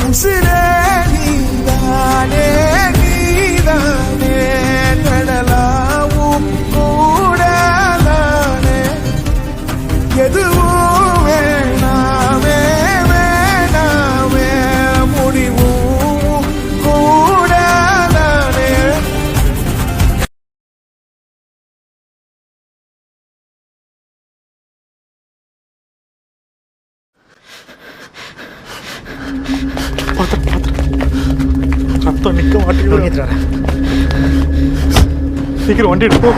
உசிரே நீதானே நீதானே கடலாவும் கூடதானே எதுவும் வேணாமே வேணாமே முடிவும் கூடதானே. ரத்தம் நிக்க மாட்டேங்குது. சீக்கிரம் வண்டி எடுப்போ.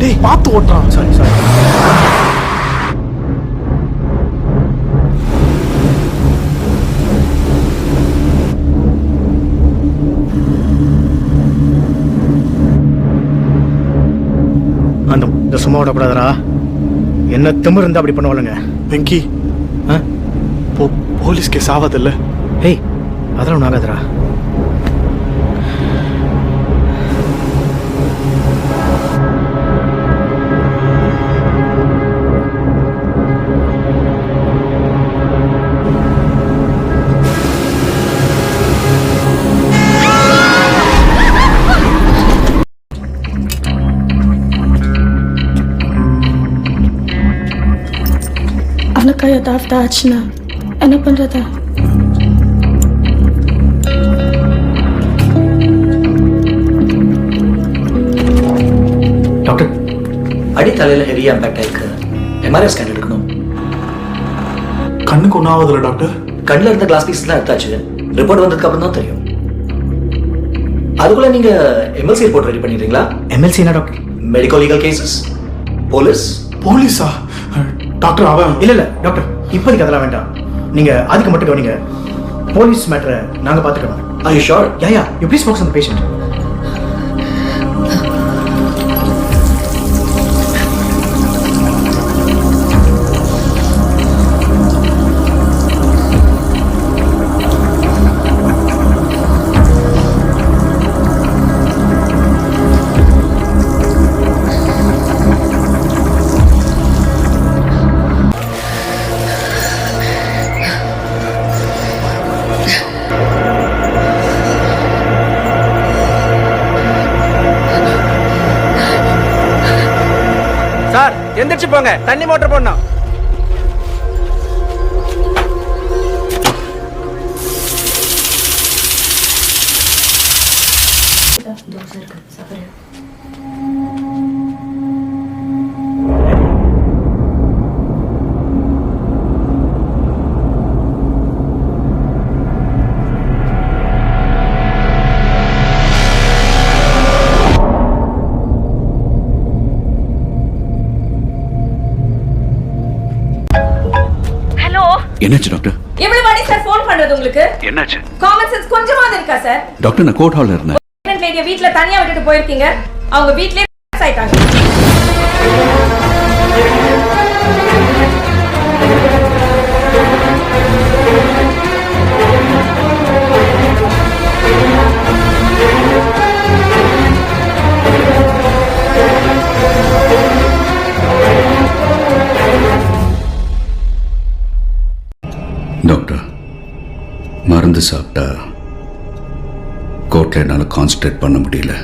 டேய் பார்த்து ஓட்டுறான். சாரி அந்த சும்மா விடக்கூடாதரா. என்ன திமிரு இருந்தா அப்படி பண்ணுவாளுங்க. வெங்கி போலீஸ் கேஸ் ஆகாதில்ல? ஏய் அதெல்லாம் ஒன்றும் ஆகாதரா. அவனுக்கு ஏதாவது ஆச்சுன்னா என்ன பண்றது? டாக்டர் அடித்தலையில் ஹெவியா இம்பாக்ட் ஆயிருக்கு. எம்ஆர்ஐ ஸ்கேன் எடுக்கணும். கண்ணுக்கு ஒன்றும் ஆகுதுல்ல டாக்டர்? கண்ணில் இருந்த கிளாஸ் பீஸ்லாம் எடுத்தாச்சு. ரிப்போர்ட் வந்ததுக்கு அப்புறம் தான் தெரியும். அதுக்குள்ள நீங்க எம்எல்சி ரிப்போர்ட் ரெடி பண்ணிடுறீங்களா? எம்எல்சி என்ன டாக்டர்? Medical legal cases. போலீஸா டாக்டர்? அவன் இல்ல டாக்டர், இப்போதைக்கு அதெல்லாம் வேண்டாம். நீங்க அதுக்கு மட்டும் கவனிங்க. போலீஸ் மேட்டரை நாங்க பாத்துக்கிறோம். Are you sure? Yeah, you please focus on the patient. Sir எந்திரிச்சு போங்க, தண்ணி மோட்டர் போடணும். என்னாச்சு டாக்டர்? எவ்வளவு வாட்டி சார் ஃபோன் பண்றது உங்களுக்கு? என்னாச்சு? காமன் சென்ஸ் கொஞ்சமாவது இருக்கா சார்? டாக்டர் நான் கோர்ட் ஹால்ல இருந்தேன். பிரெக்னன்ட் லேடியை வீட்ல தனியா விட்டுட்டு போயிருக்கீங்க. அவங்க வீட்லயே ஆயிட்டாங்க. டாக்டர் மருந்து சாப்பிட்டா கோர்ட்டில் என்னால் கான்சன்ட்ரேட் பண்ண முடியல.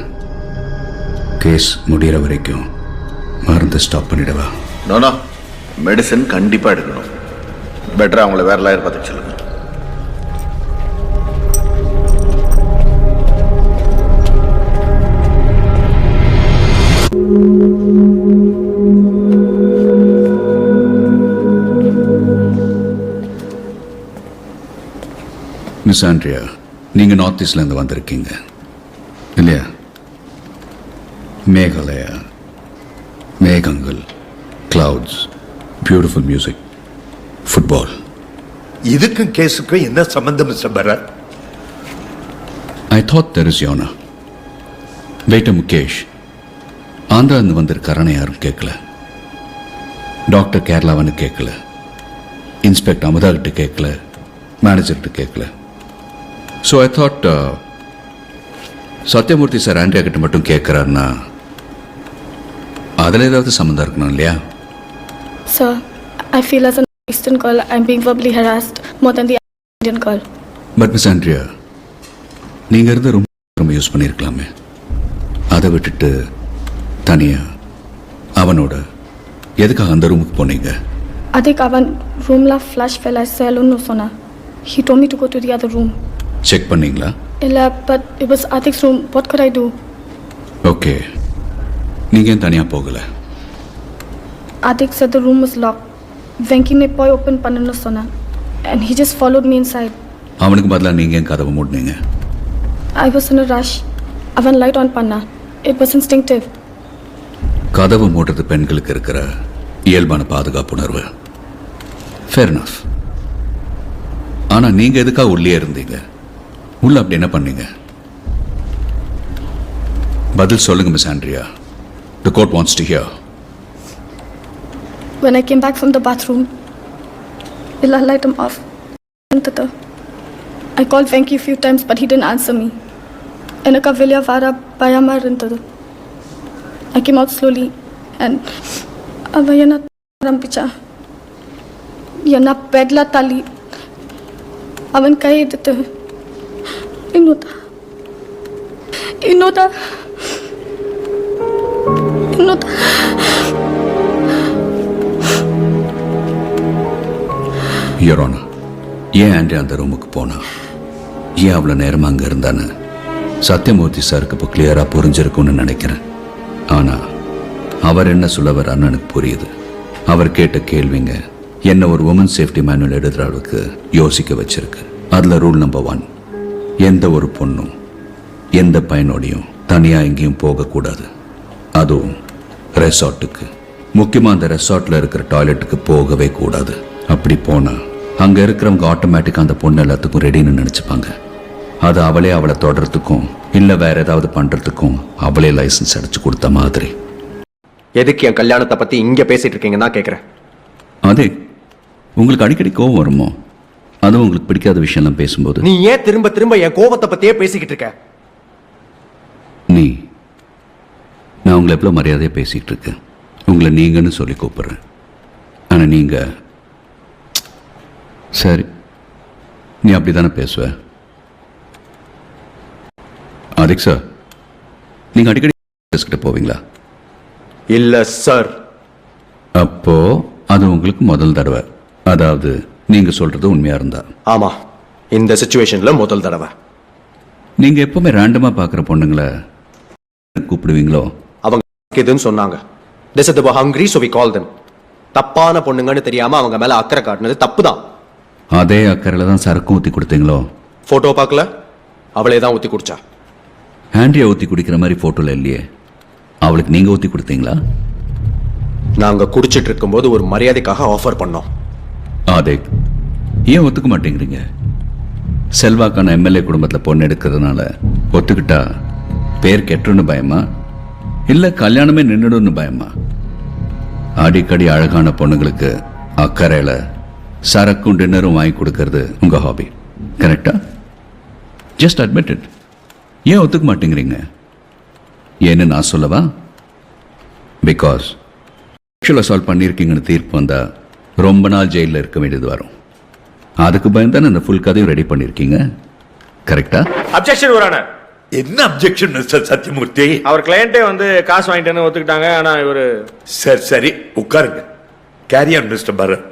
கேஸ் முடிகிற வரைக்கும் மருந்து ஸ்டாப் பண்ணிடவா? நோனோ, மெடிசன் கண்டிப்பாக எடுக்கணும். பெட்டராக அவங்கள வேற லாயர் பார்த்து சொல்லுங்க. மிஸ் ஆண்ட்ரியா, நீங்கள் நார்த் ஈஸ்ட்லேருந்து வந்திருக்கீங்க இல்லையா? மேகாலயா, மேகங்கள், கிளவுட்ஸ், பியூட்டிஃபுல் மியூசிக், ஃபுட்பால். இதுக்கும் கேஸுக்கும் என்ன சம்பந்தம் mister Bharat? I thought there is யோனா. வெயிட்டர் முகேஷ் ஆந்திராந்து வந்திருக்காரான்னு யாரும் கேட்கல. டாக்டர் கேரளாவன்னு கேட்கல. இன்ஸ்பெக்டர் அமுதா கிட்ட கேட்கல. மேனேஜர்கிட்ட கேட்கல. So I thought Sathyamoorthy sir Andrea கிட்ட மட்டும் கேட்குறாருன்னா அதில் ஏதாவது சம்மந்தம் இருக்கணும் இல்லையா? Sir, I feel as an Eastern girl, I'm being verbally harassed more than the Indian girl. But miss Andrea, நீங்கள் இருந்த ரூம் யூஸ் பண்ணியிருக்கலாமே. அதை விட்டுட்டு தனியா அவனோட எதுக்காக அந்த ரூமுக்கு போனீங்க? Adik avan room la flash fell as salon no sona. He told me to go to the other room. Check பண்ணீங்களா? Illa, but it was Adik's room. What could I do? Okay, நீங்கள் ஏன் தனியாக போகலை? Adik said the room was locked. Venki ne poi open pannu sona. And he just followed me inside. அவனுக்கு பதிலாக நீங்கள் ஏன் கதவை மூடினீங்க? I was in a rush. Avan light on panna. It was instinctive. கதவு மூடுறது பெண்களுக்கு இருக்கிற இயல்பான பாதுகாப்புணர்வு. Fair enough. ஆனால் நீங்கள் எதுக்காக உள்ளே இருந்தீங்க? உள்ள அப்படி என்ன பண்ணீங்க? பதில் சொல்லுங்க miss Andrea. The court wants to hear. When I came back from the bathroom, Illa light him off. I called Venki a few times, but he didn't answer me. Enaka Vilya Vara Bayama Rintadu. I came out slowly and Avayana Rampicha. Yana Pedla Tali. Avan Kai Edithu. Inuta. Inuta. Inuta. Your honour, ஏன் Andre அந்த ரூமுக்கு போனா, ஏன் அவ்வளோ நேரமாக அங்கே இருந்தான்னு சத்யமூர்த்தி சாருக்கு இப்போ கிளியராக புரிஞ்சிருக்கும்னு நினைக்கிறேன். ஆனால் அவர் என்ன சொல்ல வர்றாருன்னு எனக்கு புரியுது. அவர் கேட்ட கேள்விங்க என்ன ஒரு உமன் சேஃப்டி மேனுவல் எழுதுகிற அளவுக்கு யோசிக்க வச்சிருக்கு. அதில் ரூல் நம்பர் 1, எந்த ஒரு பொண்ணும் எந்த பையனோடையும் தனியாக எங்கேயும் போகக்கூடாது. அதுவும் ரெசார்ட்டுக்கு, முக்கியமாக அந்த ரெசார்ட்டில் இருக்கிற டாய்லெட்டுக்கு போகவே கூடாது. அப்படி போனால் அங்கே இருக்கிறவங்க ஆட்டோமேட்டிக்காக அந்த பொண்ணு எல்லாத்துக்கும் ரெடின்னு நினச்சிப்பாங்க. அது அவளை தொடர்றதுக்கும் இல்லை வேற ஏதாவது பண்ணுறதுக்கும் அவளே லைசன்ஸ் அடிச்சு கொடுத்த மாதிரி. எதுக்கு என் கல்யாணத்தை பத்தி இங்க பேசிட்டு இருக்கீங்கன்னு தான் கேக்குறேன். அதே உங்களுக்கு அடிக்கடி கோவம் வருமோ? அதுவும் உங்களுக்கு பிடிக்காத விஷயம்லாம் பேசும்போது நீ ஏன் திரும்ப திரும்ப என் கோபத்தை பத்தியே பேசிக்கிட்டு இருக்க? நான் உங்களை எவ்வளோ மரியாதையாக பேசிகிட்டு இருக்கேன். உங்களை நீங்கன்னு சொல்லி கூப்பிட்றேன். ஆனால் நீங்கள் சரி, நீ அப்படி தானே பேசுவ. அதிக் சார், நீங்கள் அடிக்கடி கிட்ட போவீங்களா? இல்ல சார். அப்போ அது உங்களுக்கு முதல் தடவை. அதாவது நீங்கள் சொல்றது உண்மையா இருந்தா. ஆமா, இந்த சிச்சுவேஷன்ல முதல் தடவை. நீங்கள் எப்பவுமே ரேண்டமாக பார்க்குற பொண்ணுங்களை கூப்பிடுவீங்களோ? அவங்க இதுன்னு சொன்னாங்க. They said they were hungry, so we called them. தப்பான பொண்ணுங்கன்னு தெரியாம அவங்க மேல அக்கறை காட்டினது தப்பு தான். அதே அக்கறையில் தான் சரக்கும் ஊற்றி கொடுத்தீங்களோ? போட்டோ பார்க்கல, அவளே தான் ஊத்தி குடிச்சா. ஆண்ட்ரியா ஊற்றி குடிக்கிற மாதிரி ஃபோட்டோவில் இல்லையே. அவளுக்கு நீங்கள் ஊற்றி கொடுத்தீங்களா? நாங்க குடிச்சிட்டு இருக்கும்போது ஒரு மரியாதைக்காக ஆஃபர் பண்ணோம். அதே ஏன் ஒத்துக்க மாட்டேங்கிறீங்க? செல்வாக்கான எம்எல்ஏ குடும்பத்தில் பொண்ணு எடுக்கிறதுனால ஒத்துக்கிட்டா பேர் கெட்டுன்னு பயமா, இல்லை கல்யாணமே நின்றுடுன்னு பயமா? அடிக்கடி அழகான பொண்ணுங்களுக்கு அக்கறையில் சரக்கும் டின்னரும் வாங்கி கொடுக்கறது உங்கள் ஹாபி, கரெக்டா? Just admit it. ஏன் ஒத்துக்க மாட்டேங்கிறீங்க? ஏன்னு நான் சொல்லவா? பிகாஸ் செக்ஷுவல் அசால்ட் பண்ணியிருக்கீங்கன்னு தீர்ப்பு வந்தால் ரொம்ப நாள் ஜெயிலில் இருக்க வேண்டியது வரும். அதுக்கு பயந்தானே இந்த ஃபுல் கதையும் ரெடி பண்ணியிருக்கீங்க, கரெக்டா? அப்ஜெக்ஷன் வரானே. என்ன அப்ஜெக்ஷன் மிஸ்டர் சத்யமூர்த்தி? அவர் கிளையண்டே வந்து காசு வாங்கிட்டேன்னு ஒத்துக்கிட்டாங்க. ஆனா இவரு சரி உட்காருங்க. Carry on mister Bharat.